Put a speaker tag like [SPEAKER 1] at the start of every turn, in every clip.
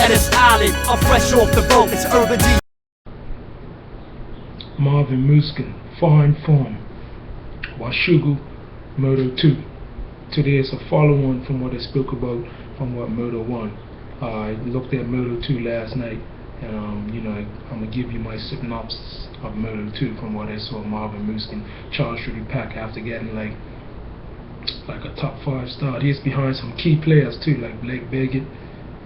[SPEAKER 1] Ellis Island, I'm fresh off the boat, it's Urban D.
[SPEAKER 2] Marvin Musquin, fine form, Washougal Moto 2. Today is a follow-on from what I spoke about from what Moto 1. I looked at Moto 2 last night, and I'm gonna give you my synopsis of Moto 2 from what I saw Marvin Musquin charge through the pack after getting like a top 5 start. He's behind some key players too, like Blake Baggett,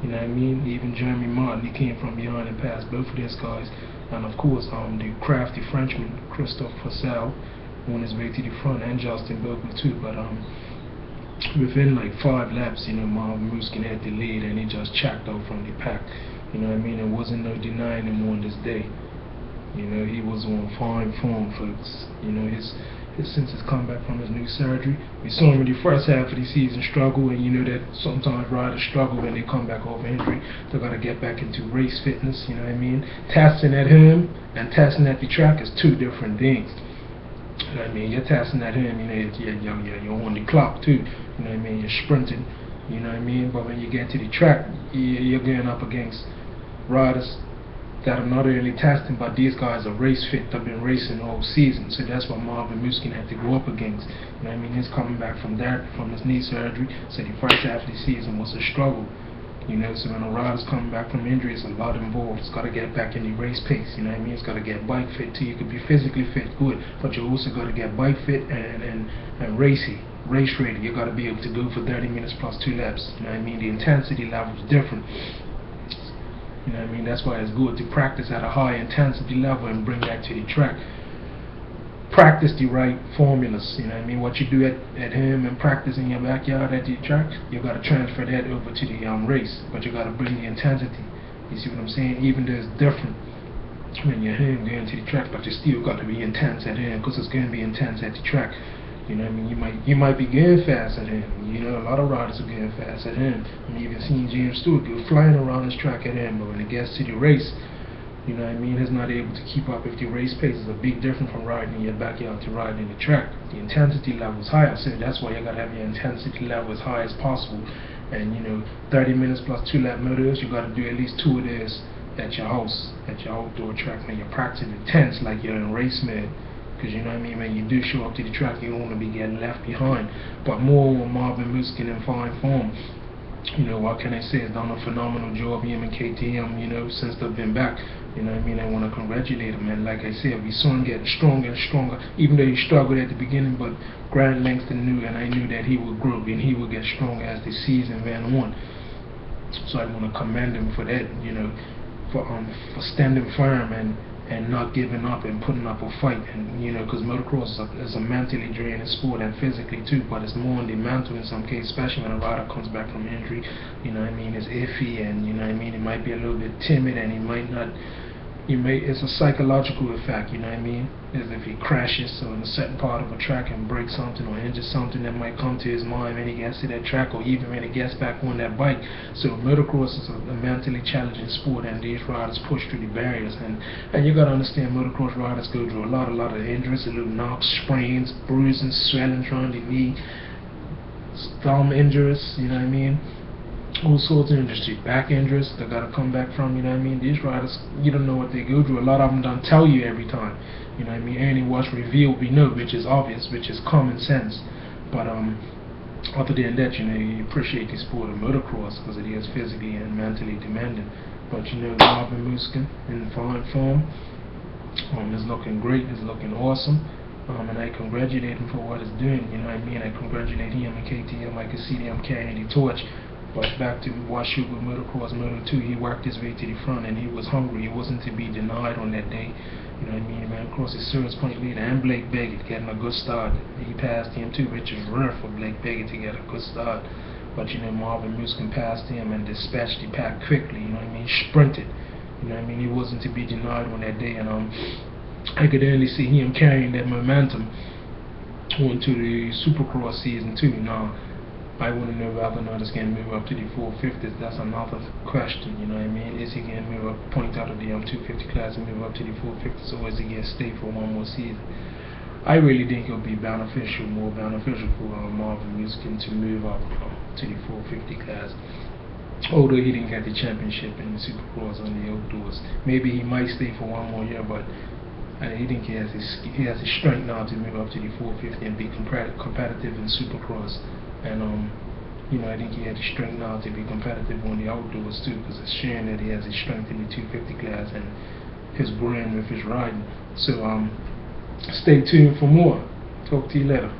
[SPEAKER 2] you know what I mean? Even Jeremy Martin, he came from behind and passed both of these guys. And of course, the crafty Frenchman, Christophe Fossel, on his way to the front, and Justin Bogle too. But within like 5 laps, Marvin Musquin had the lead, and he just checked out from the pack. You know what I mean? There wasn't no denying him on this day. He was on fine form, folks. Since his comeback from his new surgery, we saw him in the first half of the season struggle, and you know that sometimes riders struggle when they come back off injury. They gotta get back into race fitness. You know what I mean? Testing at him and testing at the track is 2 different things. You know what I mean? You're testing at him, you're on the clock too. You know what I mean? You're sprinting. You know what I mean? But when you get to the track, you're going up against riders that are not only testing, but these guys are race fit. They've been racing all season, so that's what Marvin Musquin had to go up against. You know what I mean? He's coming back from his knee surgery, so the first half of the season was a struggle. So when a rider's coming back from injury, it's a lot involved. It's got to get back in the race pace. You know what I mean? It's got to get bike fit too. You could be physically fit, good, but you also got to get bike fit and race ready. You got to be able to go for 30 minutes plus 2 laps. You know what I mean? The intensity level is different. You know what I mean? That's why it's good to practice at a high intensity level and bring that to the track. Practice the right formulas. You know what I mean? What you do at home and practice in your backyard at the track, you got to transfer that over to the race. But you got to bring the intensity. You see what I'm saying? Even though it's different when you're home going to the track, but you still got to be intense at home, because it's going to be intense at the track. You know what I mean? You might be going fast at him. A lot of riders are going fast at him. I mean, even seen James Stewart go flying around his track at him, but when it gets to the race, you know what I mean, he's not able to keep up with the race pace. It's a big difference from riding in your backyard to riding in the track. The intensity level is higher, so that's why you gotta have your intensity level as high as possible. And 30 minutes plus 2 lap motos, you gotta do at least 2 of those at your house, at your outdoor track, when you're practicing intense like you're in race mode. Because you know what I mean, when you do show up to the track, you don't want to be getting left behind. But more with Marvin Musquin in fine form. What can I say? He's done a phenomenal job, him and KTM, since they've been back. You know what I mean? I want to congratulate him. And like I said, we saw him getting stronger and stronger, even though he struggled at the beginning, but Grant Langston knew, and I knew that he would grow and he would get stronger as the season went on. So I want to commend him for that, for standing firm and not giving up and putting up a fight. And because motocross is a mentally draining sport, and physically too, but it's more on the mental in some cases, especially when a rider comes back from injury. You know what I mean? It's iffy, and he might be a little bit timid, and he might not. It's a psychological effect, you know what I mean? As if he crashes in a certain part of a track and breaks something or injures something, that might come to his mind when he gets to that track, or even when he gets back on that bike. So motocross is a mentally challenging sport, and these riders push through the barriers. And you gotta understand, motocross riders go through a lot of injuries, a little knocks, sprains, bruising, swelling around the knee, thumb injuries, you know what I mean? All sorts of injuries, back injuries they gotta come back from, you know what I mean? These riders, you don't know what they go through. A lot of them don't tell you every time, you know what I mean? Only what's revealed we know, which is obvious, which is common sense. But other than that, you appreciate the sport of motocross because it is physically and mentally demanding. But Marvin Musquin in fine form, is looking great, is looking awesome. And I congratulate him for what he's doing, you know what I mean? I congratulate him and KTM. I can see them carrying the torch. But back to Washougal Motocross Moto 2, he worked his way to the front, and he was hungry. He wasn't to be denied on that day. You know what I mean? He ran across his service point leader and Blake Baggett, getting a good start. He passed him too, which is rare for Blake Baggett to get a good start. But Marvin Musquin passed him and dispatched the pack quickly. You know what I mean? Sprinted. You know what I mean? He wasn't to be denied on that day, and I could only see him carrying that momentum onto the Supercross season too. I want to know whether or not it's going to move up to the 450s. That's another question, you know what I mean? Is he going to move up, point out of the 250 class and move up to the 450s, or is he going to stay for one more season? I really think it'll be more beneficial for Marvin Musquin to move up to the 450 class. although he didn't get the championship in the Supercross on the outdoors. Maybe he might stay for one more year, but I think he has the strength now to move up to the 450 and be competitive in Supercross. And I think he has the strength now to be competitive on the outdoors too, because it's showing that he has the strength in the 250 class and his brand with his riding. So stay tuned for more. Talk to you later.